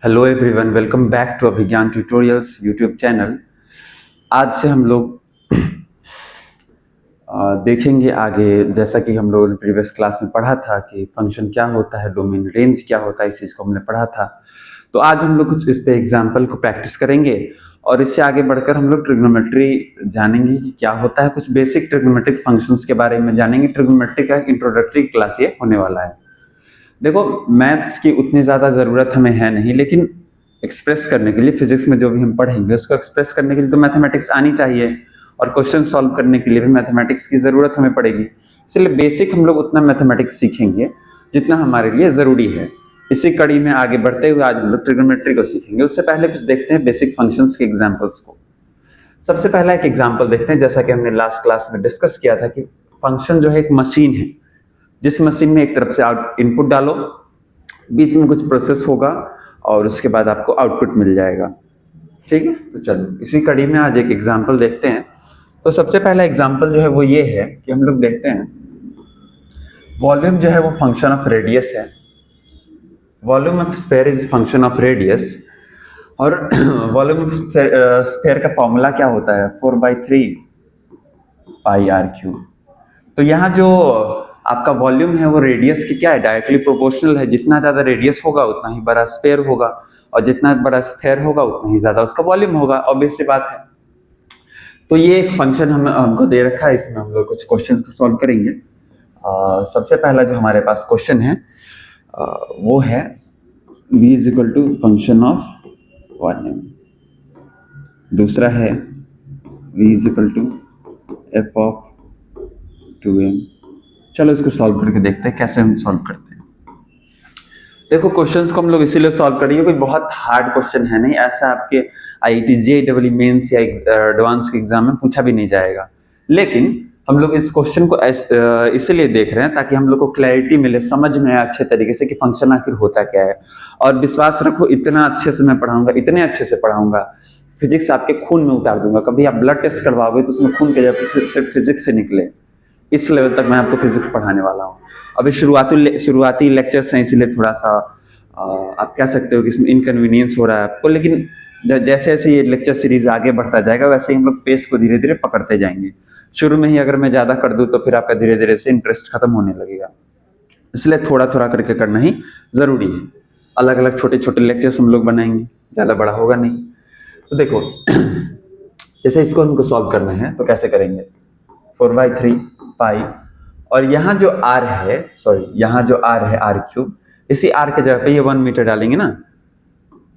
Hello everyone, welcome back to Abhigyan tutorials YouTube channel. आज से हम लोग देखेंगे आगे, जैसा कि हम लोगों ने प्रीवियस क्लास में पढ़ा था कि फंक्शन क्या होता है, डोमेन रेंज क्या होता है, इस चीज़ को हमने पढ़ा था। तो आज हम लोग कुछ इस पे एग्जाम्पल को प्रैक्टिस करेंगे और इससे आगे बढ़कर हम लोग ट्रिग्नोमेट्री जानेंगे कि क्या होता है, कुछ बेसिक ट्रिग्नोमेट्रिक फंक्शंस के बारे में जानेंगे। ट्रिग्नोमेट्री का इंट्रोडक्टरी क्लास ये होने वाला है। देखो, मैथ्स की उतनी ज़्यादा ज़रूरत हमें है नहीं, लेकिन एक्सप्रेस करने के लिए फिजिक्स में जो भी हम पढ़ेंगे उसको एक्सप्रेस करने के लिए तो मैथमेटिक्स आनी चाहिए, और क्वेश्चन सॉल्व करने के लिए भी मैथमेटिक्स की ज़रूरत हमें पड़ेगी। इसलिए बेसिक हम लोग उतना मैथमेटिक्स सीखेंगे जितना हमारे लिए ज़रूरी है। इसी कड़ी में आगे बढ़ते हुए आज हम लोग ट्रिग्नोमेट्री को सीखेंगे। उससे पहले कुछ देखते हैं बेसिक फंक्शंस के एग्जाम्पल्स को। सबसे पहला एक एग्जाम्पल देखते हैं। जैसा कि हमने लास्ट क्लास में डिस्कस किया था कि फंक्शन जो है एक मशीन है, जिस मशीन में एक तरफ से इनपुट डालो, बीच में कुछ प्रोसेस होगा और उसके बाद आपको आउटपुट मिल जाएगा। ठीक है, तो चलो इसी कड़ी में आज एक एग्जांपल देखते हैं। तो सबसे पहला एग्जांपल जो है वो ये है कि हम लोग देखते हैं वॉल्यूम जो है वो फंक्शन ऑफ रेडियस है। Volume of sphere is function of radius. और वॉल्यूम ऑफ स्फीयर का फॉर्मूला क्या होता है? 4/3 पाई आर क्यूब। तो यहाँ जो आपका वॉल्यूम है वो रेडियस की क्या है, डायरेक्टली प्रोपोर्शनल है। जितना ज्यादा रेडियस होगा उतना ही बड़ा स्फीयर होगा, और जितना बड़ा स्फीयर होगा उतना ही ज्यादा उसका वॉल्यूम होगा। ऑब्वियस सी बात है। तो ये एक फंक्शन हमको दे रखा है, इसमें हम लोग कुछ क्वेश्चंस को सॉल्व करेंगे। सबसे पहला जो हमारे पास क्वेश्चन है वो है v is equal to function of volume. दूसरा है v is equal to F of 2m। चलो इसको सॉल्व करके देखते हैं कैसे हम सॉल्व करते हैं। देखो, क्वेश्चंस को हम लोग इसीलिए सॉल्व करेंगे, कोई बहुत हार्ड क्वेश्चन है नहीं। ऐसा आपके आईआईटी जेईई मेंस या एडवांस के एग्जाम में पूछा भी नहीं जाएगा। लेकिन हम लोग इस क्वेश्चन को इसलिए देख रहे हैं ताकि हम लोग को क्लैरिटी मिले, समझ में आए अच्छे तरीके से कि फंक्शन आखिर होता क्या है। और विश्वास रखो, इतना अच्छे से मैं पढ़ाऊंगा, इतने अच्छे से पढ़ाऊंगा, फिजिक्स आपके खून में उतार दूंगा। कभी आप ब्लड टेस्ट करवाओगे तो उसमें खून के जगह सिर्फ फिजिक्स से निकले। इस लेवल तक मैं आपको फिजिक्स पढ़ाने वाला हूँ। अभी शुरुआती लेक्चर्स हैं, इसीलिए थोड़ा सा आप कह सकते हो कि इसमें इनकन्वीनियंस हो रहा है आपको। लेकिन जैसे जैसे ये लेक्चर सीरीज आगे बढ़ता जाएगा वैसे ही हम लोग पेस को धीरे धीरे पकड़ते जाएंगे। शुरू में ही अगर मैं ज़्यादा कर दूँ तो फिर आपका धीरे धीरे से इंटरेस्ट खत्म होने लगेगा। इसलिए थोड़ा थोड़ा करके करना ही ज़रूरी है। अलग अलग छोटे छोटे लेक्चर्स हम लोग बनाएंगे, ज़्यादा बड़ा होगा नहीं। तो देखो, जैसे इसको हमको सॉल्व करना है तो कैसे करेंगे? 4/3 पाई, और यहाँ जो r है, यहाँ जो r है r क्यूब, इसी r के जगह पे ये 1 मीटर डालेंगे ना,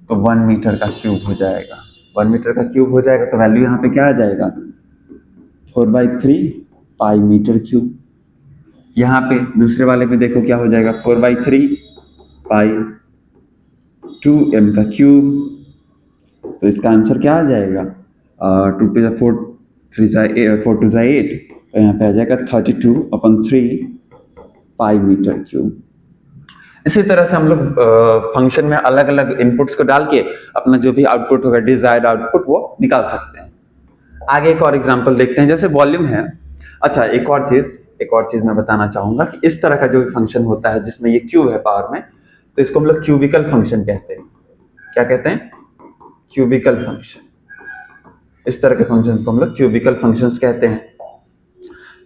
तो 1 मीटर का क्यूब हो जाएगा। 1 मीटर का क्यूब हो जाएगा तो वैल्यू यहाँ पे क्या आ जाएगा? 4/3 पाई मीटर क्यूब। यहाँ पे दूसरे वाले पे देखो क्या हो जाएगा? 4/3 पाई 2m का क्यूब। तो इसका आंसर क्या आ जाएगा? 2 to the 4, 4 to the 8, तो यहाँ पे आ जाएगा 32/3 पाई मीटर क्यूब। इसी तरह से हम लोग फंक्शन में अलग अलग इनपुट्स को डाल के अपना जो भी आउटपुट होगा, डिजायर्ड आउटपुट, वो निकाल सकते हैं। आगे एक और एग्जांपल देखते हैं। जैसे वॉल्यूम है। अच्छा, एक और चीज मैं बताना चाहूंगा कि इस तरह का जो भी फंक्शन होता है जिसमें ये क्यूब है पावर में, तो इसको हम लोग क्यूबिकल फंक्शन कहते हैं। क्या कहते हैं? Cubical function. इस तरह के फंक्शंस को हम लोग क्यूबिकल फंक्शंस कहते हैं।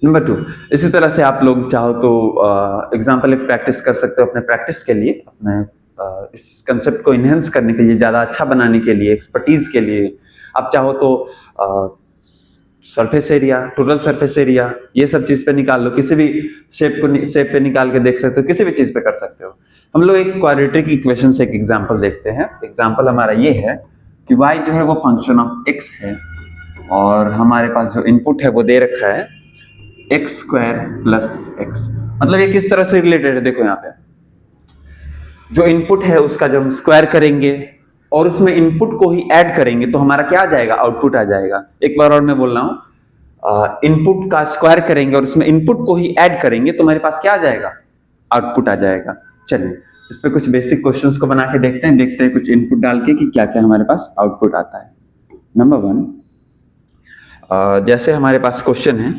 नंबर 2, इसी तरह से आप लोग चाहो तो एग्जाम्पल एक प्रैक्टिस कर सकते हो अपने प्रैक्टिस के लिए, अपने इस कंसेप्ट को इनहेंस करने के लिए, ज़्यादा अच्छा बनाने के लिए, एक्सपर्टीज के लिए। आप चाहो तो surface area, total surface area, ये सब चीज़ पे निकाल लो। किसी भी शेप पे निकाल के देख सकते हो, किसी भी चीज़ पे कर सकते हो। हम लोग एक क्वाड्रेटिक इक्वेशन से एक एग्जाम्पल देखते हैं। एग्जाम्पल हमारा ये है कि y जो है वो फंक्शन ऑफ x है, और हमारे पास जो इनपुट है वो दे रखा है x² + x। मतलब ये किस तरह से रिलेटेड है? देखो, यहाँ पे जो इनपुट है उसका जब हम स्क्वायर करेंगे और उसमें इनपुट को ही ऐड करेंगे तो हमारा क्या आ जाएगा? आउटपुट आ जाएगा। एक बार और मैं बोल रहा हूँ, इनपुट का स्क्वायर करेंगे और उसमें इनपुट को ही ऐड करेंगे तो हमारे पास क्या आ जाएगा? आउटपुट आ जाएगा। चलिए इस पे कुछ बेसिक क्वेश्चंस को बना के देखते हैं कुछ इनपुट डाल के कि क्या क्या हमारे पास आउटपुट आता है। नंबर 1, जैसे हमारे पास क्वेश्चन है,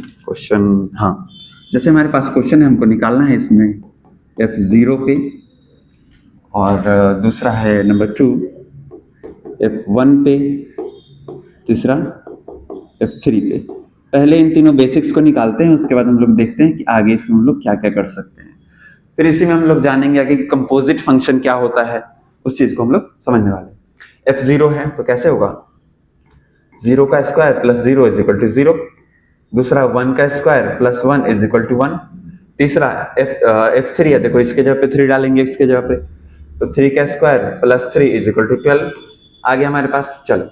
जैसे हमारे पास क्वेश्चन है, हमको निकालना है इसमें f0 पे और दूसरा है नंबर 2 F1 पे, तीसरा F3 पे। पहले इन तीनों बेसिक्स को निकालते हैं, उसके बाद हम लोग देखते हैं कि आगे इसमें हम लोग क्या क्या कर सकते हैं। फिर इसी में हम लोग जानेंगे कि कंपोजिट फंक्शन क्या होता है, उस चीज को हम लोग समझने वाले हैं। F0 है तो कैसे होगा, 0 का square plus 0 is equal to 0। दूसरा 1 का square plus 1 is equal to 1। तीसरा F3 है, देखो इसके जगह पे 3 डालेंगे इसके जगह पे, तो 3 का square plus 3 is equal to 12 आ गया हमारे पास। चलो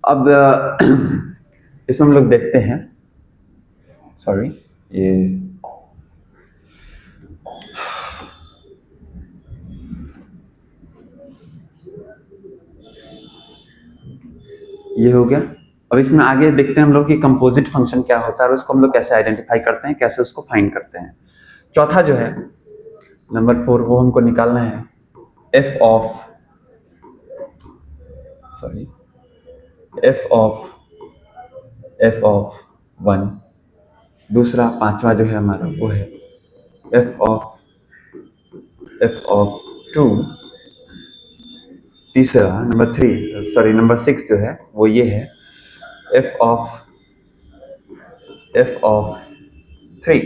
अब इसमें हम लोग देखते हैं, सॉरी ये हो गया। अब इसमें आगे देखते हैं हम लोग कि कंपोजिट फंक्शन क्या होता है और उसको हम लोग कैसे आइडेंटिफाई करते हैं, कैसे उसको फाइंड करते हैं। चौथा जो है नंबर 4, वो हमको निकालना है f ऑफ 1। दूसरा पांचवा जो है हमारा वो है f ऑफ 2। तीसरा नंबर 6 जो है वो ये है f ऑफ 3।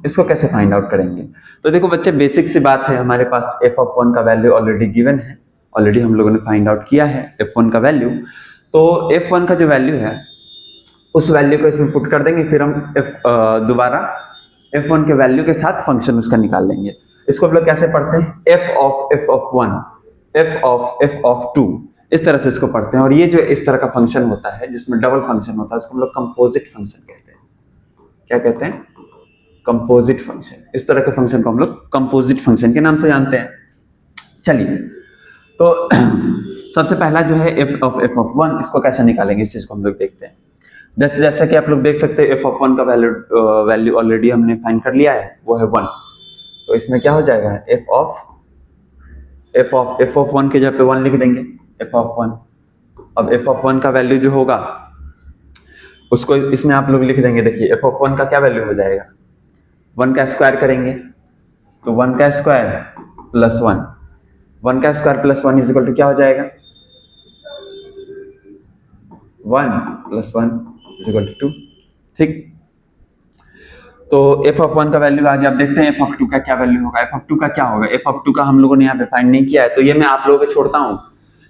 इसको कैसे फाइंड आउट करेंगे, तो देखो बच्चे बेसिक सी बात है, हमारे पास f ऑफ 1 का वैल्यू ऑलरेडी गिवन है, ऑलरेडी हम लोगों ने फाइंड आउट किया है f1 का वैल्यू। तो f1 का जो वैल्यू है उस वैल्यू को इसमें पुट कर देंगे, फिर हम दोबारा f1 के वैल्यू के साथ फंक्शन उसका निकाल लेंगे। इसको हम लोग कैसे पढ़ते हैं, f ऑफ 1, f ऑफ 2, इस तरह से इसको पढ़ते हैं। और ये जो इस तरह का फंक्शन होता है जिसमें डबल फंक्शन होता है उसको हम लोग कंपोजिट फंक्शन कहते हैं। क्या कहते हैं, कंपोजिट फंक्शन। इस तरह के फंक्शन को हम लोग कंपोजिट फंक्शन के नाम से जानते हैं। चलिए तो सबसे पहला जो है f ऑफ 1, इसको कैसे निकालेंगे इस चीज को हम लोग देखते हैं। जैसा कि आप लोग देख सकते हैं f ऑफ 1 का वैल्यू ऑलरेडी हमने फाइंड कर लिया है, वो है 1। तो इसमें क्या हो जाएगा, f ऑफ 1 के जगह पे 1 लिख देंगे, f ऑफ 1। अब f ऑफ 1 का वैल्यू जो होगा उसको इसमें आप लोग लिख देंगे। देखिए f ऑफ 1 का क्या वैल्यू हो जाएगा, 1 का स्क्वायर करेंगे तो 1 का स्क्वायर प्लस 1, 1 का square plus 1 is equal to क्या हो जाएगा, 1 प्लस 1 इज इक्वल टू 2। ठीक, तो f ऑफ 1 का वैल्यू आ गया। अब देखते हैं f ऑफ 2 का क्या वैल्यू होगा। f ऑफ 2 का क्या होगा, f ऑफ 2 का हम लोगों ने यहाँ पे फाइंड नहीं किया है, तो ये मैं आप लोगों को छोड़ता हूँ।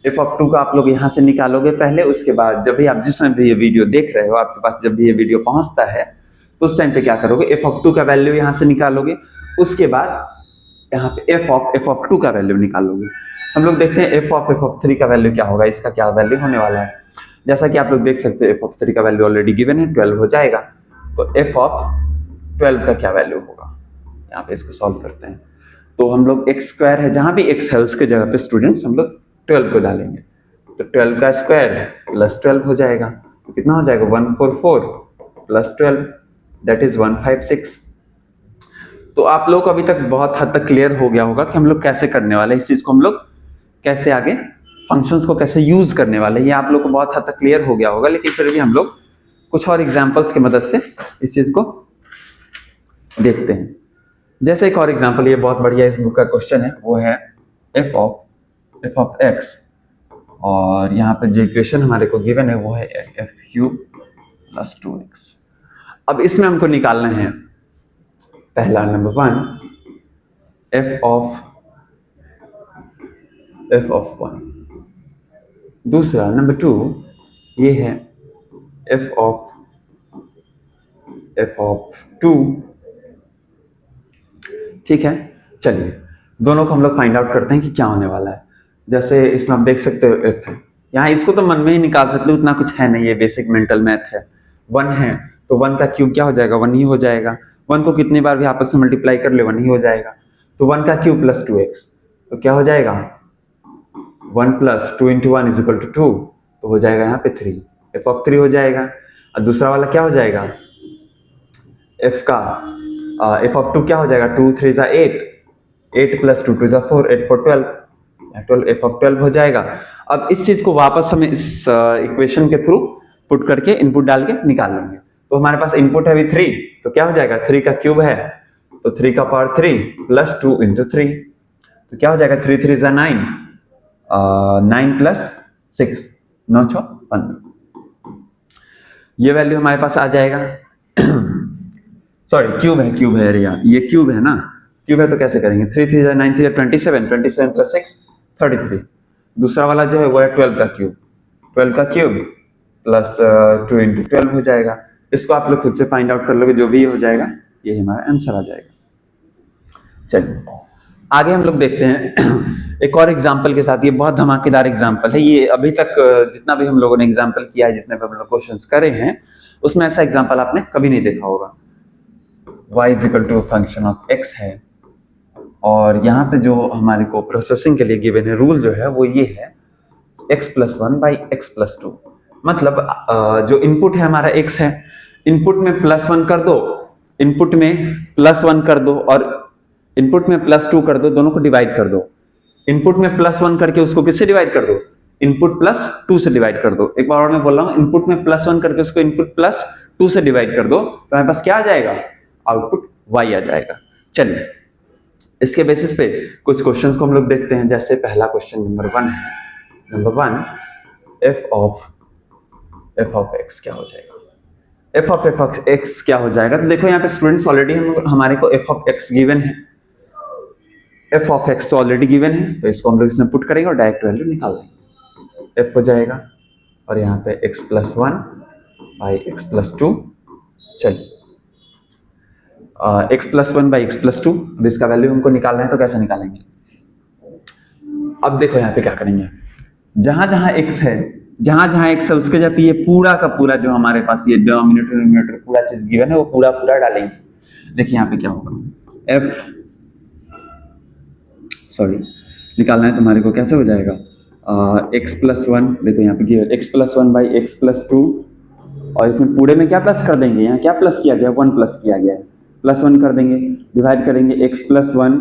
f ऑफ 2 का आप लोग यहाँ से निकालोगे पहले, उसके बाद जब भी आप जिस समय भी ये वीडियो देख रहे हो, आपके पास जब भी ये वीडियो पहुंचता है तो उस टाइम पे क्या करोगे, f ऑफ 2 का वैल्यू यहाँ से निकालोगे, उसके बाद यहाँ पे f ऑफ 2 का वैल्यू निकालोगे। हम लोग देखते हैं f ऑफ 3 का वैल्यू क्या होगा, इसका क्या वैल्यू होने वाला है। जैसा कि आप लोग देख सकते हो f ऑफ 3 का वैल्यू ऑलरेडी गिवन है, 12 हो जाएगा। तो f ऑफ 12 का क्या वैल्यू होगा, यहाँ पे इसको सॉल्व करते हैं। तो हम लोग x स्क्वायर है, जहां भी x है उसके जगह पे स्टूडेंट्स हम लोग 12 को डालेंगे, तो 12 का स्क्वायर प्लस 12 हो जाएगा। तो कितना हो जाएगा, 144 प्लस 12 दैट इज 156। तो आप लोग को अभी तक बहुत हद तक क्लियर हो गया होगा कि हम लोग कैसे करने वाले इस चीज को, हम लोग कैसे आगे फंक्शंस को कैसे यूज करने वाले, ये आप लोग को बहुत हद तक क्लियर हो गया होगा। लेकिन फिर भी हम लोग कुछ और एग्जांपल्स की मदद से इस चीज को देखते हैं। जैसे एक और एग्जांपल, ये बहुत बढ़िया इस बुक का क्वेश्चन है, वो है f ऑफ x, और यहाँ पर जो इक्वेशन हमारे को गिवन है वो है f³ प्लस 2x। अब इसमें हमको निकालना है पहला नंबर 1 f ऑफ 1, दूसरा नंबर 2 ये है f ऑफ 2। ठीक है, चलिए दोनों को हम लोग फाइंड आउट करते हैं कि क्या होने वाला है। जैसे इसमें आप देख सकते हो f है, यहाँ इसको तो मन में ही निकाल सकते हो, उतना कुछ है नहीं, ये बेसिक मेंटल मैथ है। 1 है तो 1 का क्यूब क्या हो जाएगा, 1 ही हो जाएगा। 1 को कितनी बार भी आपस में मल्टीप्लाई कर ले 1 ही हो जाएगा। तो 1 का क्यूब प्लस 2x, तो क्या हो जाएगा, 1 plus 2 into 1 is equal to 2, तो हो जाएगा यहाँ पे 3, f ऑफ 3 हो जाएगा। और दूसरा वाला क्या हो जाएगा, f ऑफ 2 क्या हो जाएगा, 2 3 जा 8, 8 प्लस 2 2 जा 4, 8 4 12, f ऑफ 12 हो जाएगा। अब इस चीज को वापस हमें इस इक्वेशन के थ्रू पुट करके इनपुट डाल के निकाल लेंगे। तो हमारे पास इनपुट है अभी 3, तो क्या हो जाएगा, 3 का क्यूब है तो 3 का पावर 3 प्लस 2 इंटू 3, तो क्या हो जाएगा, 3 3 ज़ा 9, 9 प्लस 6, 9 6 15, ये वैल्यू हमारे पास आ जाएगा। सॉरी क्यूब है अरे यार, ये क्यूब है ना, क्यूब है तो कैसे करेंगे, 3 3 ज़ा 9 3 ज़ा 27, 27 प्लस 6 33। दूसरा वाला जो है वो है 12 का क्यूब, 12 का क्यूब प्लस 2 इंटू 12 हो जाएगा। इसको आप लोग खुद से फाइंड आउट कर लोगे, जो भी हो जाएगा ये हमारा आंसर आ जाएगा। चलिए आगे हम लोग देखते हैं एक और एग्जाम्पल के साथ। ये बहुत धमाकेदार एग्जाम्पल है, ये अभी तक जितना भी हम लोगों ने एग्जाम्पल किया है, जितने भी हम लोग क्वेश्चंस करे हैं, उसमें ऐसा एग्जाम्पल आपने कभी नहीं देखा होगा। y is equal to function of x है, और यहाँ पे जो हमारे को प्रोसेसिंग के लिए गिवन है रूल जो है वो ये है, x plus 1 by x plus 2। मतलब जो इनपुट है हमारा x है, इनपुट में प्लस 1 कर दो, इनपुट में प्लस 1 कर दो, और इनपुट में प्लस 2 कर दो, दोनों को डिवाइड कर दो। इनपुट में प्लस 1 करके उसको किससे डिवाइड कर दो, इनपुट प्लस 2 से डिवाइड कर दो। एक बार और मैं बोल रहा हूँ, इनपुट में प्लस 1 करके उसको इनपुट प्लस 2 से डिवाइड कर दो, तो हमारे पास क्या आ जाएगा, आउटपुट y आ जाएगा। चलिए इसके बेसिस पे कुछ क्वेश्चंस को हम लोग देखते हैं। जैसे पहला क्वेश्चन नंबर 1 है, नंबर 1 f ऑफ x क्या हो जाएगा, f ऑफ x क्या हो जाएगा। तो देखो यहाँ पे स्टूडेंट्स ऑलरेडी हमारे को f ऑफ x गिवन है, f ऑफ x तो ऑलरेडी गिवन है, तो इसको हम लोग इसमें पुट करेंगे और डायरेक्ट वैल्यू निकाल देंगे, f हो जाएगा, और यहाँ पे x plus 1 by x plus 2। चलिए x plus 1 by x plus 2, अब इसका वैल्यू हमको निकालना है, तो कैसे निकालेंगे। अब देखो यहाँ पे क्या करेंगे, जहां जहां x है, जहां जहां x है उसके जब ये पूरा का पूरा जो हमारे पास ये डिनोमिनेटर न्यूमरेटर पूरा चीज गिवन है वो पूरा पूरा डालेंगे। देखिए यहाँ पे क्या होगा, निकालना है तुम्हारे को, कैसे हो जाएगा, x प्लस 1, देखो यहाँ पे given x plus 1 by x plus 2, और इसमें पूरे में क्या प्लस कर देंगे, यहाँ क्या प्लस किया गया, 1 प्लस किया गया है, प्लस 1 कर देंगे, डिवाइड करेंगे x plus 1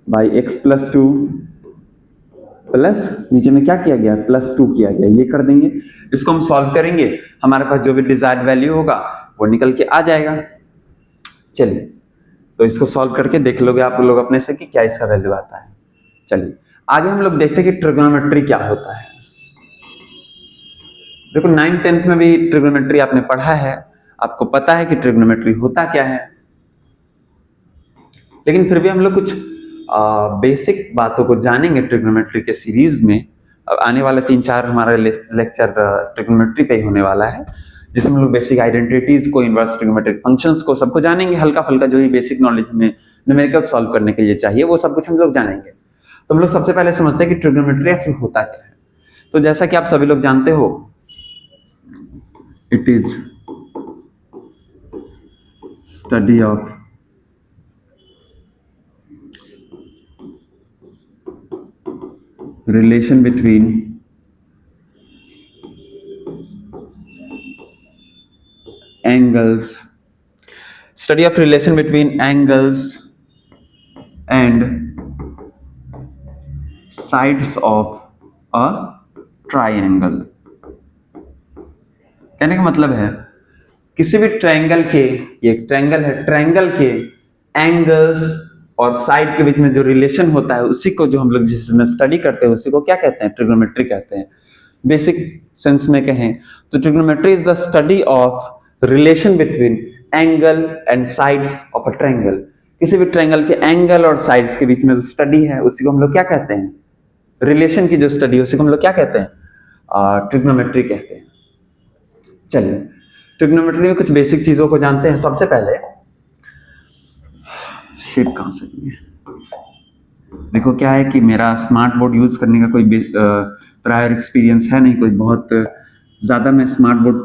by x plus 2, plus नीचे में क्या किया गया, प्लस 2 किया गया, ये कर देंगे। इसको हम सॉल्व करेंगे, हमारे पास जो भी डिजायर्ड वैल्यू होगा वो निकल के आ जाएगा। चलिए तो इसको सॉल्व करके देख लोगे आप लोग अपने से कि क्या इसका वैल्यू आता है। चलिए आगे हम लोग देखते हैं कि ट्रिग्नोमेट्री क्या होता है। देखो 9th 10th में भी ट्रिग्नोमेट्री आपने पढ़ा है, आपको पता है कि ट्रिग्नोमेट्री होता क्या है, लेकिन फिर भी हम लोग कुछ बेसिक बातों को जानेंगे ट्रिग्नोमेट्री के सीरीज में। अब आने वाला 3-4 हमारा लेक्चर ट्रिग्नोमेट्री पे ही होने वाला है, जिसमें हम लोग बेसिक आइडेंटिटीज को, इनवर्स ट्रिग्नोमेट्रिक फंक्शंस को, सबको जानेंगे। हल्का फुल्का जो ही बेसिक नॉलेज हमें न्यूमेरिकल सॉल्व करने के लिए चाहिए वो सब कुछ हम लोग जानेंगे। तो हम लोग सबसे पहले समझते हैं कि ट्रिग्नोमेट्री आखिर होता क्या है। तो जैसा कि आप सभी लोग जानते हो, it is study of relation between angles, study of relation between angles and sides of a triangle। कहने का मतलब है किसी भी ट्रायंगल के, ये ट्रायंगल है, ट्रायंगल के एंगल्स और साइड के बीच में जो रिलेशन होता है उसी को जो हम लोग जिसमें स्टडी करते हैं उसी को क्या कहते हैं, ट्रिग्नोमेट्री कहते हैं। बेसिक सेंस में कहें तो trigonometry is the study of relation between angle and sides of a triangle. किसी भी ट्रायंगल के एंगल और साइड्स के बीच में जो स्टडी है उसी को हम लोग क्या कहते हैं, रिलेशन की जो स्टडी है उसी को हम लोग क्या कहते हैं, ट्रिग्नोमेट्री कहते हैं। चलिए ट्रिग्नोमेट्री में कुछ बेसिक चीजों को जानते हैं। सबसे पहले शेप कहां से है, देखो क्या है कि मेरा स्मार्ट बोर्ड यूज करने का कोई प्रायर एक्सपीरियंस है नहीं, कोई बहुत ज़्यादा मैं स्मार्ट बोर्ड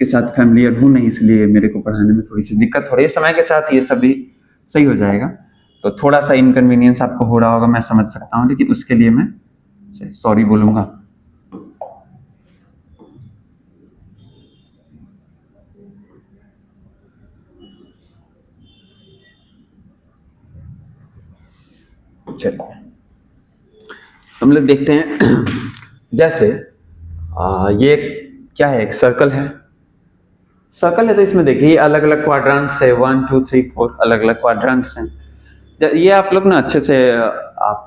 के साथ फैमिलियर हूँ नहीं, इसलिए मेरे को पढ़ाने में थोड़ी सी दिक्कत हो रही है। समय के साथ ये सब भी सही हो जाएगा, तो थोड़ा सा इनकन्वीनियंस आपको हो रहा होगा, मैं समझ सकता हूँ, लेकिन उसके लिए मैं सॉरी बोलूँगा। चलिए हम लोग देखते हैं जैसे ये क्या है, एक सर्कल है, सर्कल है तो इसमें देखिए अलग अलग क्वाड्रेंट्स है, 1 2 3 4 अलग अलग क्वाड्रेंट्स हैं। ये आप लोग ना अच्छे से आप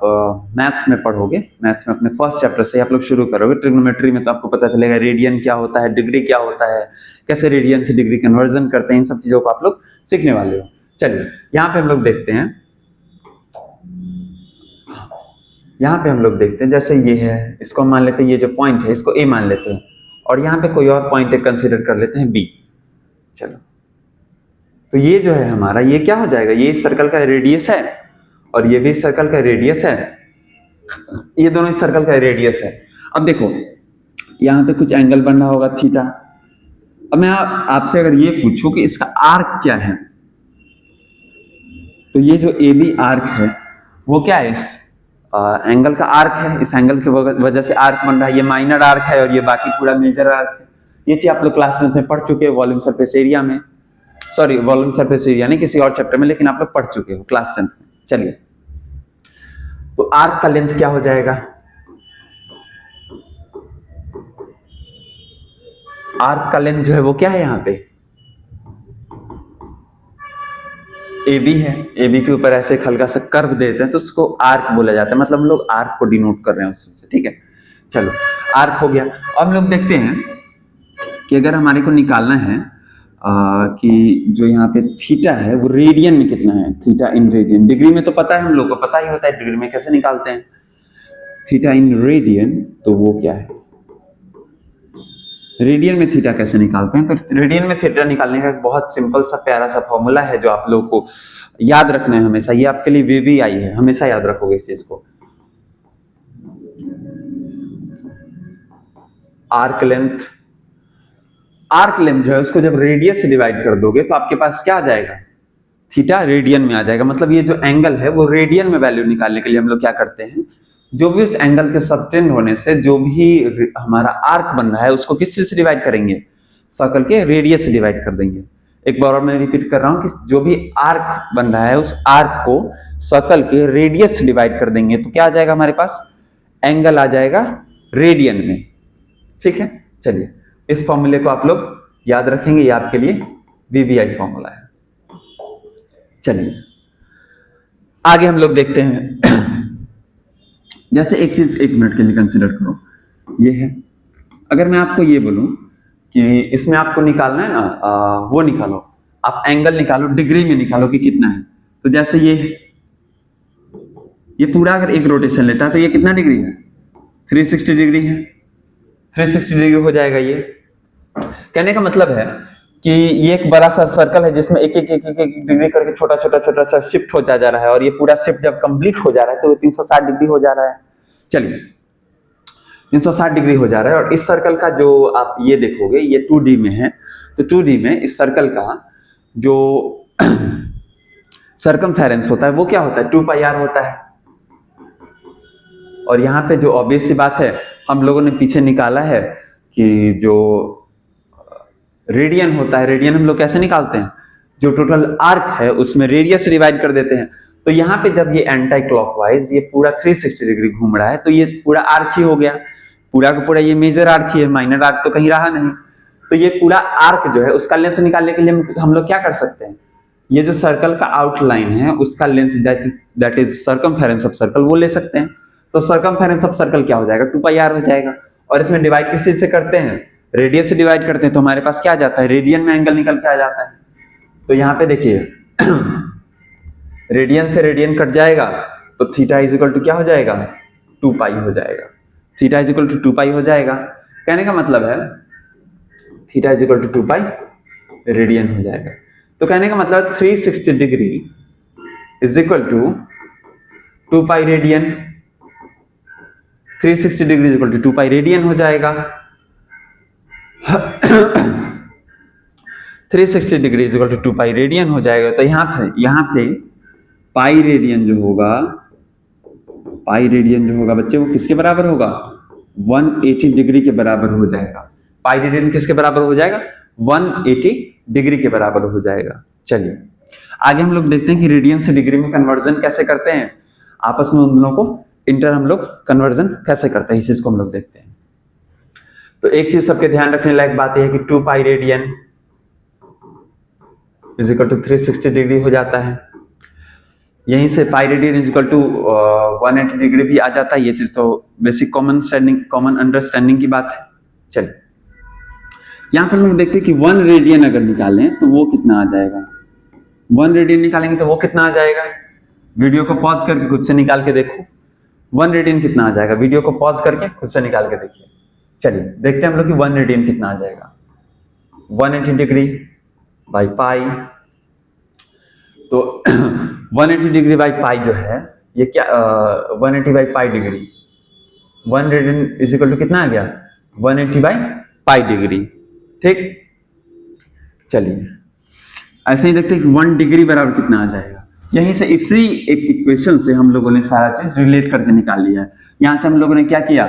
मैथ्स में पढ़ोगे, मैथ्स में अपने फर्स्ट चैप्टर से आप लोग शुरू करोगे। ट्रिग्नोमेट्री में तो आपको पता चलेगा रेडियन क्या होता है, डिग्री क्या होता है, कैसे रेडियन से डिग्री कन्वर्जन करते हैं, इन सब चीजों को आप लोग सीखने वाले हो। चलिए यहाँ पे हम लोग देखते हैं, यहाँ पे हम लोग देखते हैं जैसे ये है, इसको मान लेते हैं, ये जो पॉइंट है इसको ए मान लेते हैं, और यहाँ पे कोई और पॉइंट कंसिडर कर लेते हैं बी। चलो तो ये जो है हमारा, ये क्या हो जाएगा, ये इस सर्कल का रेडियस है और ये भी इस सर्कल का रेडियस है, ये दोनों इस सर्कल का रेडियस है। अब देखो यहाँ पे कुछ एंगल बन रहा होगा थीटा। अब मैं आपसे अगर ये पूछूं कि इसका आर्क क्या है, तो ये जो ए बी आर्क है वो क्या है, इस एंगल का आर्क है, इस एंगल की वजह से आर्क बन रहा है। ये माइनर आर्क है और ये बाकी पूरा मेजर आर्क है। ये चीज आप लोग क्लास में पढ़ चुके हो वॉल्यूम सरफेस एरिया में, सॉरी वॉल्यूम सरफेस एरिया नहीं, किसी और चैप्टर में, लेकिन आप लोग पढ़ चुके हो क्लास 10 में। चलिए तो आर्क का लेंथ क्या हो जाएगा, आर्क का लेंथ जो है वो क्या है, यहाँ पे ए बी है, ए बी के ऊपर ऐसे एक हल्का सा कर्व देते हैं तो उसको आर्क बोला जाता है, मतलब हम लोग आर्क को डिनोट कर रहे हैं उससे। ठीक है, चलो आर्क हो गया। अब हम लोग देखते हैं कि अगर हमारे को निकालना है कि जो यहाँ पे थीटा है वो रेडियन में कितना है, थीटा इन रेडियन, डिग्री में तो पता है, हम लोग को पता ही होता है डिग्री में कैसे निकालते हैं, थीटा इन रेडियन, तो वो क्या है, रेडियन में थीटा कैसे निकालते हैं। तो रेडियन में थीटा निकालने का एक बहुत सिंपल सा प्यारा सा फॉर्मूला है जो आप लोग को याद रखना है हमेशा, ये आपके लिए वीवीआई है, हमेशा याद रखोगे इस चीज को। आर्क लेंथ, आर्क लेंथ जो है उसको जब रेडियस से डिवाइड कर दोगे तो आपके पास क्या आ जाएगा, थीटा रेडियन में आ जाएगा। मतलब ये जो एंगल है वो रेडियन में वैल्यू निकालने के लिए हम लोग क्या करते हैं, जो भी उस एंगल के सबटेंड होने से जो भी हमारा आर्क बन रहा है उसको किस चीज से डिवाइड करेंगे, सर्कल के रेडियस से डिवाइड कर देंगे। एक बार और मैं रिपीट कर रहा हूं कि जो भी आर्क बन रहा है उस आर्क को सर्कल के रेडियस से डिवाइड कर देंगे तो क्या आ जाएगा हमारे पास, एंगल आ जाएगा रेडियन में। ठीक है, चलिए इस फॉर्मूले को आप लोग याद रखेंगे, ये आपके लिए वीवीआई फॉर्मूला है। चलिए आगे हम लोग देखते हैं जैसे एक चीज एक मिनट के लिए कंसीडर करो, ये है, अगर मैं आपको ये बोलूं कि इसमें आपको निकालना है ना, वो निकालो, आप एंगल निकालो, डिग्री में निकालो कि कितना है। तो जैसे ये पूरा अगर एक रोटेशन लेता है तो ये कितना डिग्री है, 360 डिग्री है, 360 डिग्री हो जाएगा। ये कहने का मतलब है कि ये एक बड़ा सा सर्कल है जिसमें एक एक डिग्री करके छोटा छोटा सा शिफ्ट हो जा रहा है, और ये पूरा शिफ्ट जब कंप्लीट हो जा रहा है तो 360 डिग्री हो जा रहा है। चलिए 360 डिग्री हो जा रहा है, और इस सर्कल का जो आप ये देखोगे ये 2D में है, तो 2D में इस सर्कल का जो सर्कमफेरेंस होता है वो क्या होता है, 2πr होता है। और यहाँ पे जो ऑब्वियस सी बात है हम लोगों ने पीछे निकाला है कि जो रेडियन होता है, रेडियन हम लोग कैसे निकालते हैं, जो टोटल आर्क है उसमें रेडियस से डिवाइड कर देते हैं। तो यहाँ पे जब ये एंटी क्लॉकवाइज ये पूरा 360 डिग्री घूम रहा है तो ये पूरा आर्क ही हो गया, पूरा का पूरा ये मेजर आर्क ही है, माइनर आर्क तो कहीं रहा नहीं। तो ये पूरा आर्क जो है उसका लेंथ निकालने के लिए हम लोग क्या कर सकते हैं, ये जो सर्कल का आउटलाइन है उसका length that is circumference of circle वो ले सकते हैं। तो सर्कमफेरेंस ऑफ सर्कल क्या हो जाएगा, 2πr हो जाएगा। और इसमें डिवाइड किस चीज से करते हैं, रेडियस से डिवाइड करते हैं, तो हमारे पास क्या आ जाता है, रेडियन में एंगल निकल के आ जाता है। तो यहाँ पे देखिए रेडियन से रेडियन कट जाएगा तो थीटा इज इक्वल टू क्या हो जाएगा, 2π हो जाएगा, थीटा इज इक्वल टू 2π हो जाएगा। कहने का मतलब है theta is equal to 2π radian हो जाएगा। तो कहने का मतलब 360 degree is equal to 2π radian, 360 degree is equal to 2π radian हो जाएगा। 360 degree is equal to 2π radian हो जाएगा। तो यहाँ पे पाई रेडियन जो होगा बच्चे वो किसके बराबर होगा, 180 डिग्री के बराबर हो जाएगा। पाई रेडियन किसके बराबर हो जाएगा, 180 डिग्री के बराबर हो जाएगा। चलिए आगे हम लोग देखते हैं कि रेडियन से डिग्री में कन्वर्जन कैसे करते हैं, आपस में उन दोनों को इंटर हम लोग कन्वर्जन कैसे करते हैं इस चीज को हम लोग देखते हैं। तो एक चीज सबके ध्यान रखने लायक बात यह है कि 2π radian is equal to 360 degree हो जाता है। यहीं से pi radian is equal to 180 degree भी आ जाता है। ये चीज तो बेसिक कॉमन अंडरस्टैंडिंग की बात है। चलिए यहाँ पर हम लोग देखते हैं कि 1 रेडियन अगर निकालें तो वो कितना आ जाएगा। 1 रेडियन निकालेंगे तो वो कितना आ जाएगा। वीडियो को पॉज करके खुद से निकाल के देखो 1 रेडियन कितना आ जाएगा। वीडियो को पॉज करके खुद से निकाल के देखिए। चलिए देखते हैं हम लोग कि 1 रेडियन कितना आ जाएगा। 180 डिग्री बाई पाई, तो 180 डिग्री बाई पाई जो है ये क्या 180 by pi degree, 1 radian is equal to कितना आ गया 180 बाई पाई डिग्री। ठीक, चलिए ऐसे ही देखते हैं कि 1 डिग्री बराबर कितना आ जाएगा। यहीं से इसी एक इक्वेशन से हम लोगों ने सारा चीज रिलेट करके निकाल लिया है। यहां से हम लोगों ने क्या किया,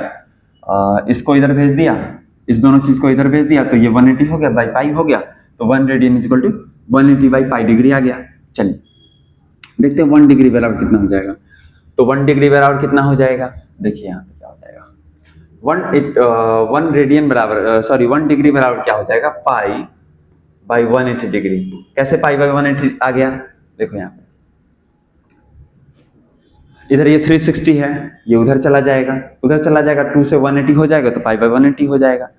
इसको इधर भेज दिया, इस दोनों चीज को इधर भेज दिया, तो ये 180 हो गया बाई पाई हो गया, तो 1 radian is equal to 180 by pi degree आ गया। चलिए देखते हैं 1 डिग्री बराबर कितना हो जाएगा। तो 1 डिग्री बराबर कितना हो जाएगा, देखिए यहाँ पे क्या हो जाएगा। 1 रेडियन बराबर 1 डिग्री बराबर क्या हो जाएगा, पाई बाई 180 डिग्री। कैसे पाई बाई 180 आ गया, देखो यहाँ पे इधर ये 360 है, ये उधर चला जाएगा, 2 से 180 हो जाएगा, तो पाई बाई 180 हो जाएगा।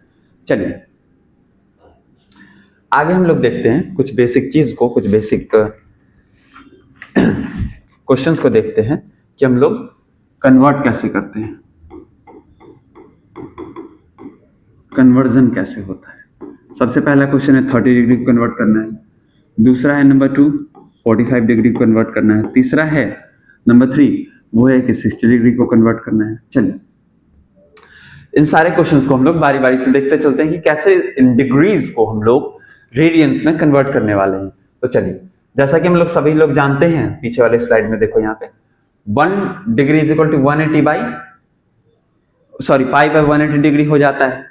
चलिए आगे हम लोग देखते हैं कुछ बेसिक चीज को, कुछ बेसिक क्वेश्चंस को देखते हैं कि हम लोग कन्वर्ट कैसे करते हैं, कन्वर्जन कैसे होता है। सबसे पहला क्वेश्चन है 30 डिग्री को कन्वर्ट करना है, दूसरा है नंबर 2 45 डिग्री को कन्वर्ट करना है, तीसरा है नंबर 3 वो है कि 60 डिग्री को कन्वर्ट करना है। चलिए इन सारे क्वेश्चंस को हम लोग बारी बारी से देखते चलते हैं कि कैसे इन डिग्रीज को हम लोग रेडियंस में कन्वर्ट करने वाले हैं। तो चलिए जैसा कि हम लोग सभी लोग जानते हैं, पीछे वाले स्लाइड में देखो यहाँ पे 1 degree is equal to 180 by pi by 180 degree हो जाता है।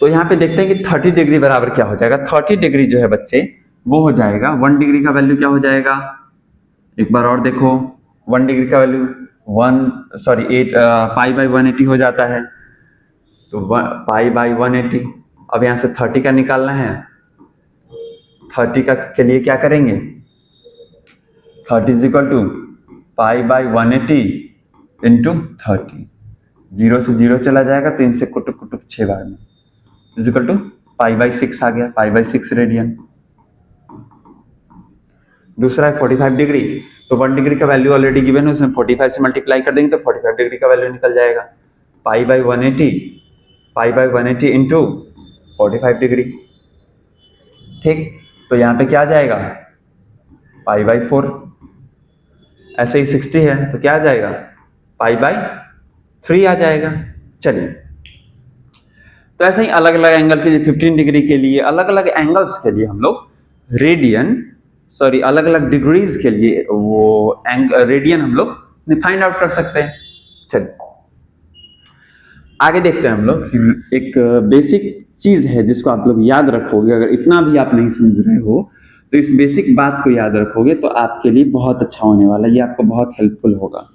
तो यहाँ पे देखते हैं कि 30 डिग्री बराबर क्या हो जाएगा। 30 डिग्री जो है बच्चे वो हो जाएगा 1 डिग्री का वैल्यू क्या हो जाएगा, एक बार और देखो 1 डिग्री का वैल्यू 8 पाई बाई 180 हो जाता है, तो पाई बाई 180। अब यहाँ से 30 का निकालना है, 30 का के लिए क्या करेंगे, 30 is equal to pi by 180 into 30, 0 से 0 चला जाएगा, 3 से कुटुक कुटुक 6 बार में, is equal to pi by 6 आ गया, पाई बाई 6 रेडियन। दूसरा है 45 डिग्री, तो 1 डिग्री का वैल्यू ऑलरेडी गिवन है, उसमें 45 से मल्टीप्लाई कर देंगे तो 45 डिग्री का वैल्यू निकल जाएगा, पाई बाई 180 इंटू 45 डिग्री। ठीक, तो यहाँ पे क्या आ जाएगा पाई बाई 4। ऐसे ही 60 है तो क्या आ जाएगा पाई बाई 3 आ जाएगा। चलिए तो ऐसे ही अलग अलग एंगल के लिए 15 डिग्री के लिए, अलग अलग एंगल्स के लिए हम लोग अलग अलग डिग्रीज के लिए वो रेडियन हम लोग फाइंड आउट कर सकते हैं। चलिए आगे देखते हैं हम लोग। एक बेसिक चीज है जिसको आप लोग याद रखोगे, अगर इतना भी आप नहीं समझ रहे हो तो इस बेसिक बात को याद रखोगे तो आपके लिए बहुत अच्छा होने वाला है, ये आपको बहुत हेल्पफुल होगा।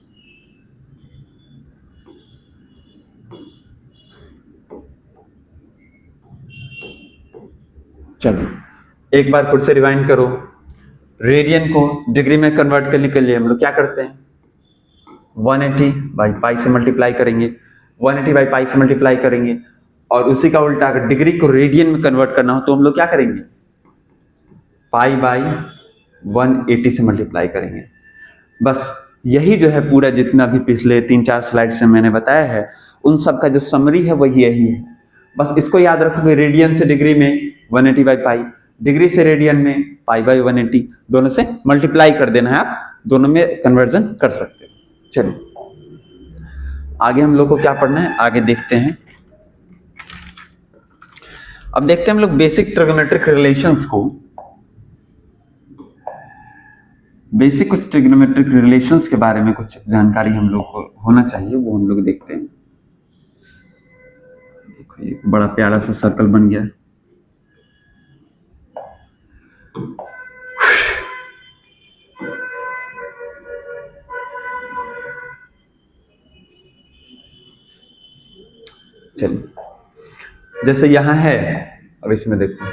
चलिए एक बार फिर से रिवाइंड करो। रेडियन को डिग्री में कन्वर्ट करने के लिए हम लोग क्या करते हैं, 180 बाई पाई से मल्टीप्लाई करेंगे, 180 बाई पाई से मल्टीप्लाई करेंगे, और उसी का उल्टा अगर डिग्री को रेडियन में कन्वर्ट करना हो तो हम लोग क्या करेंगे, पाई बाई 180 से मल्टीप्लाई करेंगे। बस यही जो है पूरा जितना भी पिछले 3-4 स्लाइड से मैंने बताया है उन सब का जो समरी है वही यही है। बस इसको याद रखोगे, रेडियन से डिग्री में 180 बाई पाई, डिग्री से रेडियन में पाई बाई 180, दोनों से मल्टीप्लाई कर देना है, आप दोनों में कन्वर्जन कर सकते हो। चलिए आगे हम लोग को क्या पढ़ना है, आगे देखते हैं। अब देखते हैं हम लोग बेसिक ट्रिग्नोमेट्रिक रिलेशंस को, बेसिक कुछ ट्रिग्नोमेट्रिक रिलेशंस के बारे में कुछ जानकारी हम लोग को होना चाहिए, वो हम लोग देखते हैं। देखो एक बड़ा प्यारा सा सर्कल बन गया। चलिए जैसे यहां है, अब इसमें देखो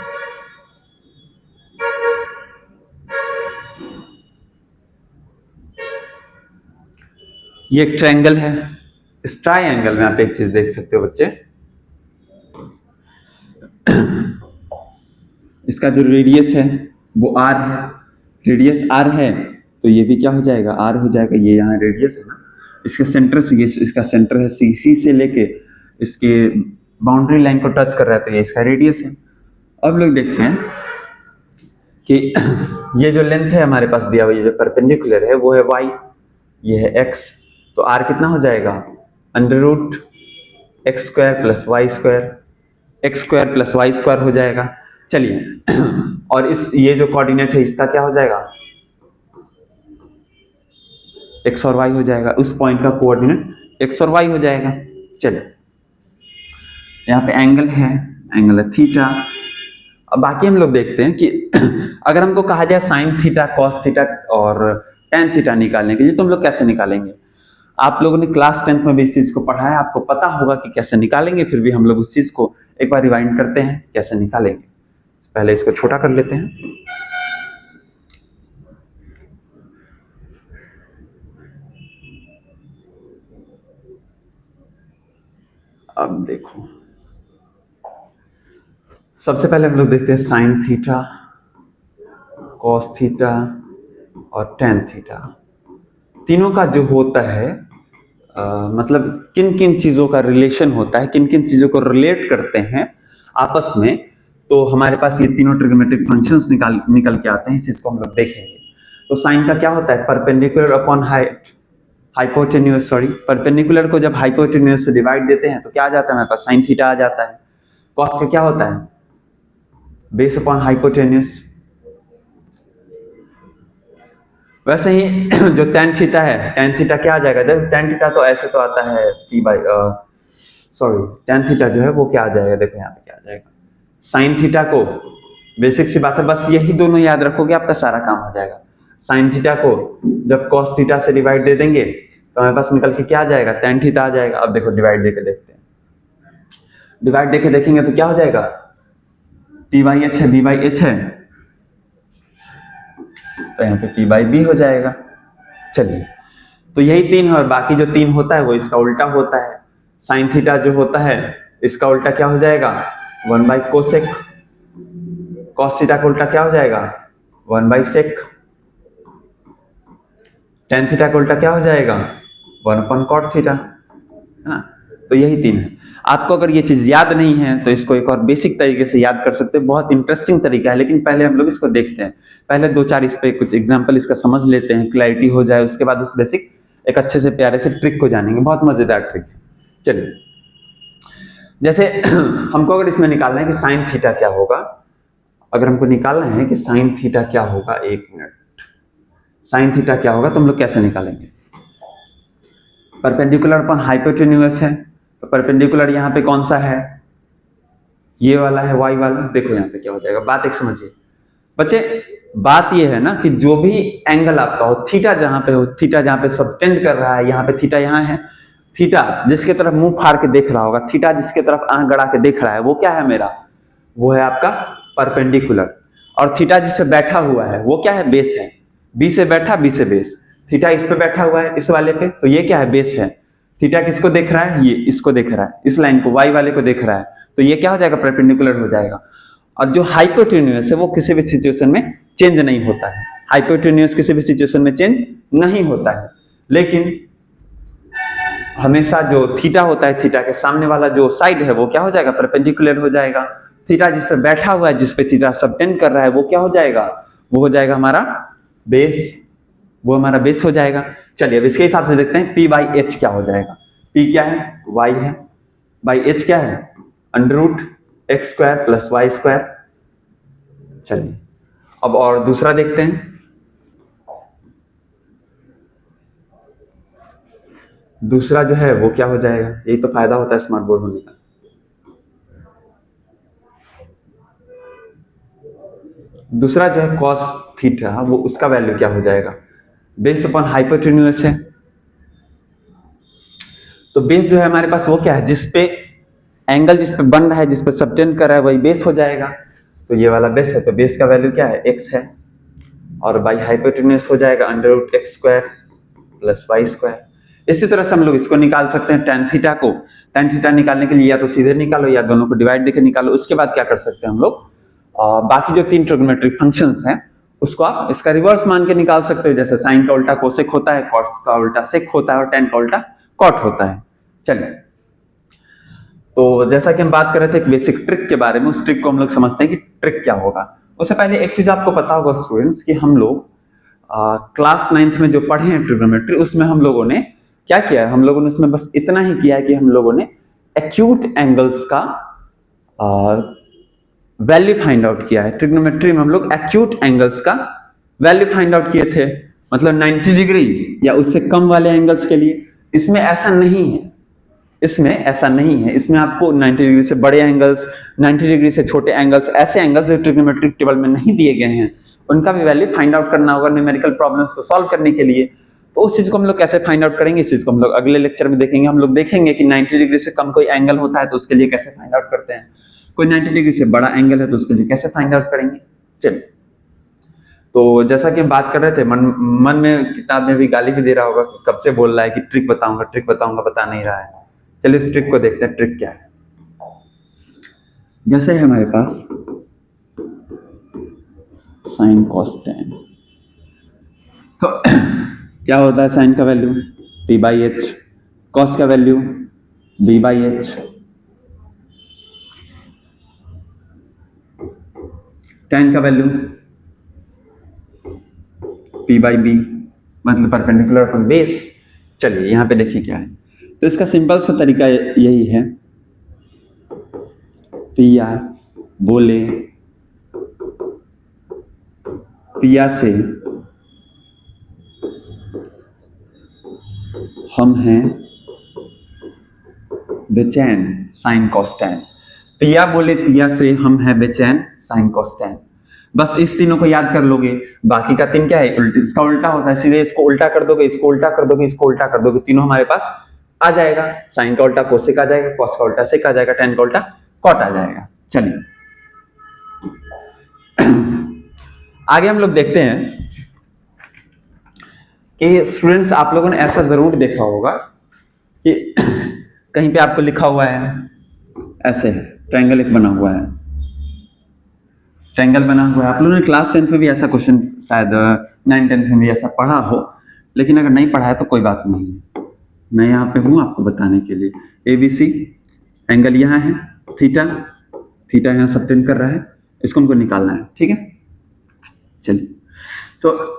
ये एक ट्रायंगल है। इस ट्रायंगल में आप एक चीज देख सकते हो बच्चे, इसका जो रेडियस है वो r है, रेडियस r है, तो ये भी क्या हो जाएगा, r हो जाएगा। ये यहाँ रेडियस है ना, इसके सेंटर से, ये इसका सेंटर है सी से लेके इसके बाउंड्री लाइन को टच कर रहा है, तो ये इसका रेडियस है। अब लोग देखते हैं कि ये जो लेंथ है हमारे पास दिया हुआ, ये जो परपेंडिकुलर है वो है y, ये है x, तो r कितना हो जाएगा, under root x square plus y square, x square plus y square हो जाएगा। चलिए, और इस ये जो कोऑर्डिनेट है इसका क्या हो जाएगा, एक्स और वाई हो जाएगा, उस पॉइंट का कोऑर्डिनेट एक्स और वाई हो जाएगा। चलिए, यहाँ पे एंगल है थीटा। अब बाकी हम लोग देखते हैं कि अगर हमको कहा जाए साइन थीटा, कॉस थीटा और टेन थीटा निकालने के लिए, तो हम लोग कैसे निकालेंगे। आप लोगों ने क्लास 10th में भी इस चीज को पढ़ा है, आपको पता होगा कि कैसे निकालेंगे, फिर भी हम लोग उस चीज को एक बार रिवाइंड करते हैं कैसे निकालेंगे। पहले इसको छोटा कर लेते हैं। अब देखो, सबसे पहले हम लोग देखते हैं साइन थीटा, कॉस थीटा और टेन थीटा। तीनों का जो होता है मतलब किन किन चीजों का रिलेशन होता है, किन किन चीजों को रिलेट करते हैं आपस में, तो हमारे पास ये तीनों ट्रिग्नोमेट्रिक फंक्शंस निकल के आते हैं। इस चीज को हम लोग देखेंगे। तो साइन का क्या होता है, परपेंडिकुलर अपॉन हाइपोटेन्यूज, परपेंडिकुलर को जब हाइपोटेन्यूज से डिवाइड देते हैं तो क्या आ जाता है हमारे पास, साइन थीटा आ जाता है। कॉस का क्या होता है, बेस अपॉन हाइपोटेन्यूज। वैसे ही जो टेन थीटा है, टेन थीटा क्या आ जाएगा, जब टेन थीटा तो ऐसे तो आता है टेन थीटा जो है वो क्या आ जाएगा, देखो यहाँ पे क्या आ जाएगा, साइन थीटा को, बेसिक सी बात है, बस यही दोनों याद रखोगे आपका सारा काम हो जाएगा। साइन थीटा को जब कॉस थीटा से डिवाइड दे देंगे तो हमारे पास निकल के क्या आ जाएगा, टेन थीटा आ जाएगा। अब देखो डिवाइड देके देखते हैं, डिवाइड देके देखेंगे तो क्या हो जाएगा, पी बाई एच है, बी बाई एच है, तो यहाँ पे पी बाई बी हो जाएगा। चलिए, तो यही तीन है, और बाकी जो तीन होता है वो इसका उल्टा होता है। साइन थीटा जो होता है इसका उल्टा क्या हो जाएगा, one by cosec. Cos theta का उल्टा क्या हो जाएगा, one by sec. Tan theta का उल्टा क्या हो जाएगा, वन अपॉन कॉट थीटा, है ना। तो यही तीन है। आपको अगर ये चीज याद नहीं है तो इसको एक और बेसिक तरीके से याद कर सकते हैं, बहुत इंटरेस्टिंग तरीका है, लेकिन पहले हम लोग इसको देखते हैं। पहले दो चार इस पे कुछ एग्जांपल इसका समझ लेते हैं, क्लैरिटी हो जाए, उसके बाद उस बेसिक एक अच्छे से प्यारे से ट्रिक को जानेंगे, बहुत मजेदार ट्रिक है। चलिए, जैसे हमको अगर इसमें निकालना है कि साइन थीटा क्या होगा, अगर हमको निकालना है कि साइन थीटा क्या होगा, एक मिनट, साइन थीटा क्या होगा तो हम लोग कैसे निकालेंगे। परपेंडिकुलर अपॉन हाइपोटेन्यूज है, तो परपेंडिकुलर यहाँ पे कौन सा है, ये वाला है, वाई वाला। देखो यहाँ पे क्या हो जाएगा, बात एक समझिए बच्चे, बात ये है ना कि जो भी एंगल आपका हो, थीटा जहां पे हो, थीटा जहां पे सबटेंड कर रहा है, यहाँ पे थीटा यहाँ है, थीटा जिसके तरफ मुंह फाड़ के देख रहा होगा, थीटा जिसके तरफ आंख गड़ा के देख रहा है, वो क्या है मेरा, वो है आपका परपेंडिकुलर। और थीटा जिससे बैठा हुआ है वो क्या है, बेस है। बी से बैठा, बी से बेस, थीटा इस पे बैठा हुआ है, इस वाले पे, तो ये क्या है, बेस है। थीटा किसको देख रहा है, ये इसको देख रहा है, इस लाइन को, वाई वाले को देख रहा है, तो ये क्या हो जाएगा, परपेंडिकुलर हो जाएगा। और जो हाइपोटेन्यूज है वो किसी भी सिचुएशन में चेंज नहीं होता है, हाइपोटेन्यूज किसी भी सिचुएशन में चेंज नहीं होता है, लेकिन हमेशा जो थीटा होता है, थीटा के सामने वाला जो साइड है वो क्या हो जाएगा, परपेंडिकुलर हो जाएगा। थीटा जिस पे बैठा हुआ है, जिस पे थीटा सबटेंड कर रहा है, वो क्या हो जाएगा, वो हो जाएगा हमारा बेस, वो हमारा बेस हो जाएगा। चलिए, अब इसके हिसाब से देखते हैं पी बाई एच क्या हो जाएगा। पी क्या है, वाई है, बाई एच क्या है, under root x square plus y square. चलिए, अब और दूसरा देखते हैं। दूसरा जो है वो क्या हो जाएगा, यही तो फायदा होता है स्मार्ट बोर्ड होने का। दूसरा जो है कॉस थीटा, वो उसका वैल्यू क्या हो जाएगा, बेस अपॉन हाइपोटेन्यूज है। तो बेस जो है हमारे पास वो क्या है, जिसपे एंगल जिस पे बन रहा है, जिस पे सबटेंड कर रहा है, वही बेस हो जाएगा। तो ये वाला बेस है, तो बेस का वैल्यू क्या है, एक्स है, और बाई हाइपोटेन्यूज हो जाएगा under root x square plus y square. इसी तरह से हम लोग इसको निकाल सकते हैं tan थीटा को। tan थीटा निकालने के लिए या तो सीधे निकालो या दोनों को डिवाइड देकर निकालो। उसके बाद क्या कर सकते हैं हम लोग, बाकी जो 3 ट्रिग्नोमेट्रिक फंक्शंस हैं उसको आप इसका रिवर्स मान के निकाल सकते हो। जैसे साइन का उल्टा कोसेक होता है, कॉस का उल्टा सेक होता है और tan का उल्टा कॉट होता है। चलिए, तो जैसा कि हम बात कर रहे थे एक बेसिक ट्रिक के बारे में, उस ट्रिक को हम लोग समझते हैं कि ट्रिक क्या होगा। उससे पहले एक चीज आपको पता होगा स्टूडेंट्स कि हम लोग क्लास 9th में जो पढ़े हैं ट्रिग्नोमेट्री, उसमें हम लोगों ने क्या किया है, हम लोगों ने उसमें बस इतना ही किया है कि हम लोगों ने एक्यूट एंगल्स का वैल्यू फाइंड आउट किया है। ट्रिग्नोमेट्री में हम लोग एक्यूट एंगल्स का वैल्यू फाइंड आउट किए थे, मतलब 90 डिग्री या उससे कम वाले एंगल्स के लिए। इसमें ऐसा नहीं है, इसमें आपको 90 डिग्री से बड़े एंगल्स, 90 डिग्री से छोटे एंगल्स, ऐसे एंगल्स जो ट्रिग्नोमेट्रिक टेबल में नहीं दिए गए हैं, उनका भी वैल्यू फाइंड आउट करना होगा न्यूमेरिकल प्रॉब्लम्स को सॉल्व करने के लिए। तो उस चीज को हम लोग कैसे फाइंड आउट करेंगे, इस चीज को हम लोग अगले लेक्चर में देखेंगे। हम लोग देखेंगे कि 90 डिग्री से कम कोई एंगल होता है तो उसके लिए कैसे फाइंड आउट करते हैं, कोई 90 डिग्री से बड़ा एंगल है तो उसके लिए कैसे फाइंड आउट करेंगे। चलिए, तो जैसा कि हम बात कर रहे थे, मन में किताब में भी गाली भी दे रहा होगा, कब से बोल रहा है कि ट्रिक बताऊंगा, बता नहीं रहा है। चलिए इस ट्रिक को देखते हैं, ट्रिक क्या है। जैसे है हमारे पास साइन कॉस टेन, तो क्या होता है, साइन का वैल्यू p/h, कॉस का वैल्यू b/h, टेन का वैल्यू p/b, मतलब परपेंडिकुलर अपॉन बेस। चलिए यहां पे देखिए क्या है, तो इसका सिंपल सा तरीका यही है, पिया बोले पिया से हम हैं बेचैन साइन कॉस टेन। पिया बोले पिया से हम हैं बेचैन साइन कॉस टेन। बस इस तीनों को याद कर लोगे, बाकी का 3 क्या है, इसका उल्टा होता है, सीधे इसको उल्टा कर दोगे, इसको उल्टा कर दोगे, इसको उल्टा कर दोगे, तीनों हमारे पास आ जाएगा। साइन का उल्टा कोसेक आ जाएगा, कॉस का उल्टा सेक आ जाएगा, टेन का उल्टा कॉट आ जाएगा। चलिए आगे हम लोग देखते हैं कि स्टूडेंट्स आप लोगों ने ऐसा जरूर देखा होगा कि कहीं पे आपको लिखा हुआ है ऐसे ट्रायंगल एक बना हुआ है, ट्रायंगल बना हुआ है। आप लोगों ने क्लास 10th में भी ऐसा क्वेश्चन शायद 9th-10th में भी ऐसा पढ़ा हो, लेकिन अगर नहीं पढ़ा है तो कोई बात नहीं, मैं यहाँ पे हूँ आपको बताने के लिए। ABC एंगल यहाँ है, थीटा यहाँ सबटेंड कर रहा है, इसको हमको निकालना है, ठीक है। चलिए, तो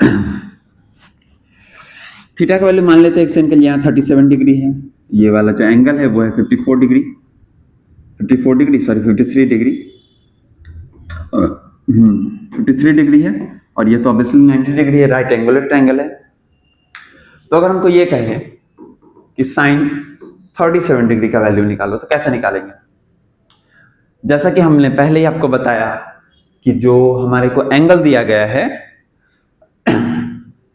थीटा का वैल्यू मान लेते हैं, एक एंगल यहाँ 37 डिग्री है, ये वाला जो एंगल है वो है 53 डिग्री, सॉरी 53 डिग्री, 53 डिग्री है, और ये तो ऑब्वियसली 90 डिग्री है, राइट एंगुलर ट्रायंगल है। तो अगर हमको ये कहें कि साइन 37 डिग्री का वैल्यू निकालो, तो कैसे निकालेंगे। जैसा कि हमने पहले ही आपको बताया कि जो हमारे को एंगल दिया गया है,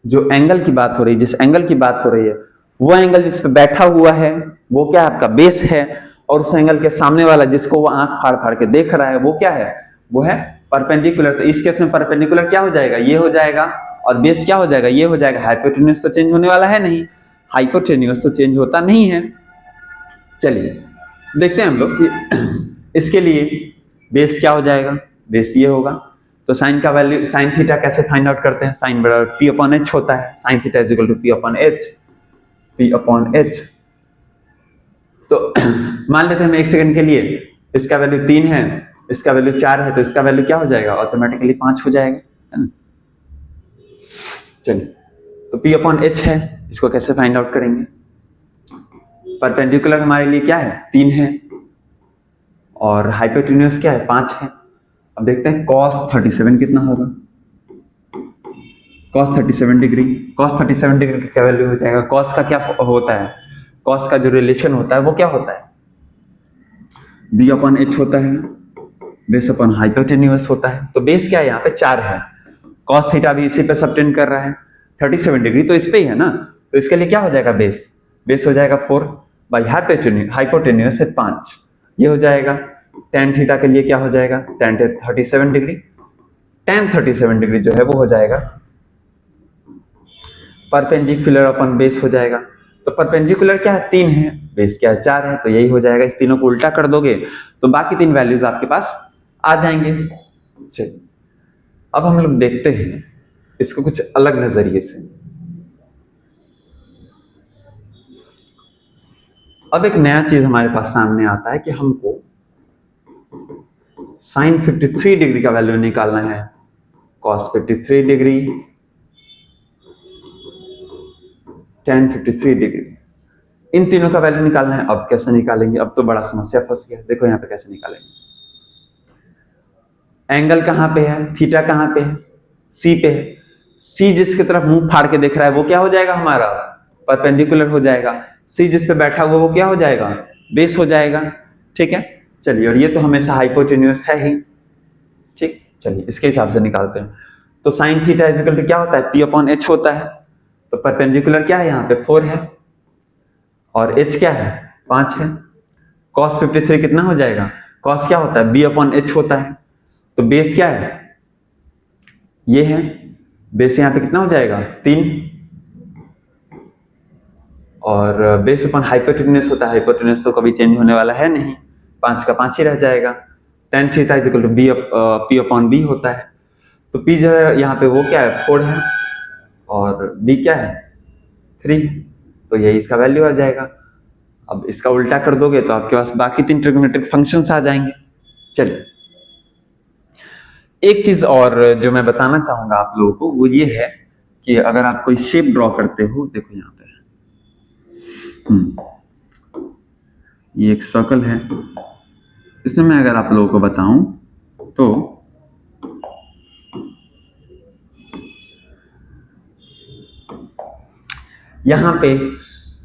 जो एंगल की बात हो रही है, जिस एंगल की बात हो रही है, वो एंगल जिस पे बैठा हुआ है वो क्या है, आपका बेस है, और उस एंगल के सामने वाला जिसको वो आंख फाड़ फाड़ के देख रहा है वो क्या है, वो है परपेंडिकुलर। तो इस केस में परपेंडिकुलर क्या हो जाएगा, ये हो जाएगा, और बेस क्या हो जाएगा, ये हो जाएगा। हाइपोटेन्यूज तो चेंज होने वाला है नहीं, हाइपोटेन्यूज तो चेंज होता नहीं है। चलिए देखते हैं हम लोग कि इसके लिए बेस क्या हो जाएगा, बेस ये होगा। तो साइन का वैल्यू, साइन थीटा कैसे फाइंड आउट करते हैं, साइन बराबर p/h होता है, sine theta is equal to p/h। तो मान लेते हैं हम 1 सेकंड के लिए, इसका वैल्यू 3 है, इसका वैल्यू 4 है, तो इसका वैल्यू क्या हो जाएगा, ऑटोमेटिकली 5 हो जाएगा, है ना। चलिए, तो p/h है, इसको कैसे फाइंड आउट करेंगे। परपेंडिकुलर हमारे लिए क्या है, 3 है, और हाइपोटेन्यूज क्या है, 5 है। अब देखते हैं cos 37 कितना होगा, cos 37 डिग्री, cos 37 डिग्री का क्या वैल्यू हो जाएगा। cos का क्या होता है, cos का जो रिलेशन होता है वो क्या होता है, b/h होता है, बेस अपॉन हाइपोटेन्यूज होता है। तो बेस क्या है, यहाँ पे 4 है, cos थीटा भी इसी पे सबटेंड कर रहा है, 37 डिग्री तो इस पे ही है ना, तो इसके लिए क्या हो जाएगा, बेस हो जाएगा 4 बाई हाइपोटेन्यूज है 5, ये हो जाएगा। tan थीटा के लिए क्या हो जाएगा, tan 37 डिग्री, tan 37 डिग्री जो है वो हो जाएगा परपेंडिकुलर अपन बेस हो जाएगा। तो परपेंडिकुलर क्या है 3 है, बेस क्या है 4 है, तो यही हो जाएगा। इस तीनों को उल्टा कर दोगे तो बाकी 3 वैल्यूज आपके पास आ जाएंगे। चलिए अब हम लोग देखते हैं इसको कुछ अलग नजरिए से। अब एक नया चीज हमारे पास सामने आता है कि हमको साइन 53 डिग्री का वैल्यू निकालना है, कॉस 53 डिग्री, tan 53 डिग्री, इन तीनों का वैल्यू निकालना है। अब कैसे निकालेंगे? अब तो बड़ा समस्या फंस गया। देखो यहाँ पे कैसे निकालेंगे। एंगल कहाँ पे है? थीटा कहाँ पे है? सी पे है। सी जिसकी तरफ मुंह फाड़ के देख रहा है वो क्या हो जाएगा? हमारा परपेंडिकुलर हो जाएगा। सी जिस पे बैठा हुआ वो क्या हो जाएगा? बेस हो जाएगा। ठीक है, चलिए, और ये तो हमेशा हाइपोटेन्यूस है ही। ठीक, चलिए इसके हिसाब से निकालते हैं। तो साइन थीटा इक्वल टू क्या होता है? पी अपॉन एच होता है। तो परपेंडिकुलर क्या है? यहाँ पे 4 है और एच क्या है? 5 है। कॉस 53 कितना हो जाएगा? कॉस क्या होता है? बी अपॉन एच होता है। तो बेस क्या है? ये है। बेस यहाँ पे कितना हो जाएगा? 3। और बेस अपॉन हाइपोटेन्यूस होता है। हाइपोटेन्यूस तो कभी चेंज होने वाला है नहीं, 5 का 5 ही रह जाएगा। tan theta equal to p upon b होता है। तो पी जो है यहाँ पे वो क्या है? 4 है और बी क्या है? 3। तो यही इसका वैल्यू आ जाएगा। अब इसका उल्टा कर दोगे तो आपके पास बाकी 3 ट्रिग्नोमेट्रिक फंक्शंस आ जाएंगे। चलिए, एक चीज और जो मैं बताना चाहूंगा आप लोगों को वो ये है कि अगर आप कोई शेप ड्रॉ करते हो, देखो यहाँ पे ये एक सर्कल है। इसमें मैं अगर आप लोगों को बताऊं तो यहाँ पे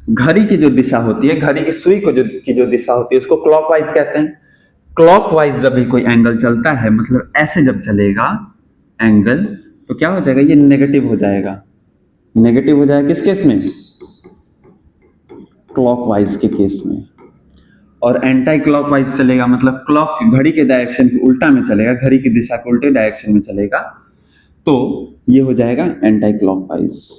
घड़ी की जो दिशा होती है, घड़ी की सुई को की जो दिशा होती है उसको क्लॉकवाइज कहते हैं। क्लॉकवाइज जब भी कोई एंगल चलता है, मतलब ऐसे जब चलेगा एंगल, तो क्या हो जाएगा? ये नेगेटिव हो जाएगा। नेगेटिव हो जाएगा किस केस में? क्लॉकवाइज के केस में। और एंटी क्लॉकवाइज चलेगा, मतलब क्लॉक घड़ी के डायरेक्शन के उल्टा में चलेगा, घड़ी की दिशा के उल्टे डायरेक्शन में चलेगा, तो ये हो जाएगा एंटी क्लॉकवाइज।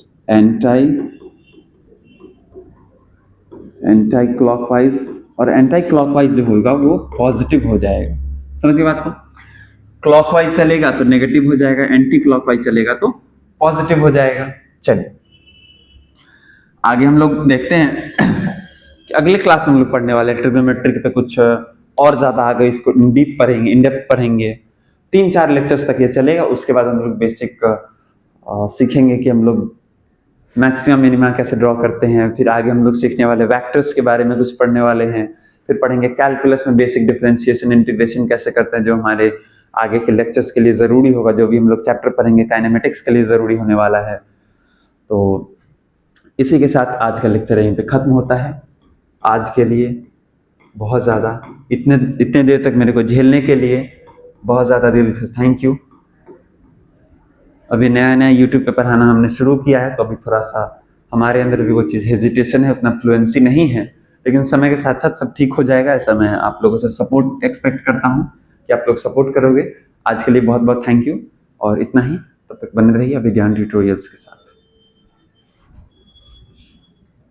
Anti clockwise. और एंटी क्लॉकवाइज जो होगा वो पॉजिटिव हो जाएगा। समझिए बात को? क्लॉकवाइज चलेगा तो नेगेटिव हो जाएगा, एंटी क्लॉकवाइज चलेगा तो पॉजिटिव हो जाएगा। चलिए आगे हम लोग देखते हैं कि अगले क्लास में हम लोग पढ़ने वाले ट्रिग्नोमेट्री पे कुछ और ज्यादा आगे इसको डीप पढ़ेंगे, इन डेप्थ पढ़ेंगे। 3-4 लेक्चर्स तक ये चलेगा। उसके बाद हम लोग बेसिक सीखेंगे कि हम लोग मैक्सिमम मिनिमा कैसे ड्रॉ करते हैं। फिर आगे हम लोग सीखने वाले वेक्टर्स के बारे में कुछ पढ़ने वाले हैं। फिर पढ़ेंगे कैलकुलस में बेसिक डिफरेंशिएशन इंटीग्रेशन कैसे करते हैं, जो हमारे आगे के लेक्चर्स के लिए जरूरी होगा। जो भी हम लोग चैप्टर पढ़ेंगे काइनेमेटिक्स के लिए जरूरी होने वाला है। तो इसी के साथ आज का लेक्चर यहीं पे खत्म होता है। आज के लिए बहुत ज़्यादा इतने देर तक मेरे को झेलने के लिए बहुत ज़्यादा दिल से थैंक यू। अभी नया नया यूट्यूब पे पढ़ाना हमने शुरू किया है, तो अभी थोड़ा सा हमारे अंदर भी वो चीज़ हेजिटेशन है, उतना फ्लुएंसी नहीं है, लेकिन समय के साथ साथ सब ठीक हो जाएगा। ऐसा मैं आप लोगों से सपोर्ट एक्सपेक्ट करता हूँ कि आप लोग सपोर्ट करोगे। आज के लिए बहुत बहुत थैंक यू, और इतना ही। तब तक बने रहिए अभिज्ञान ट्यूटोरियल्स के साथ।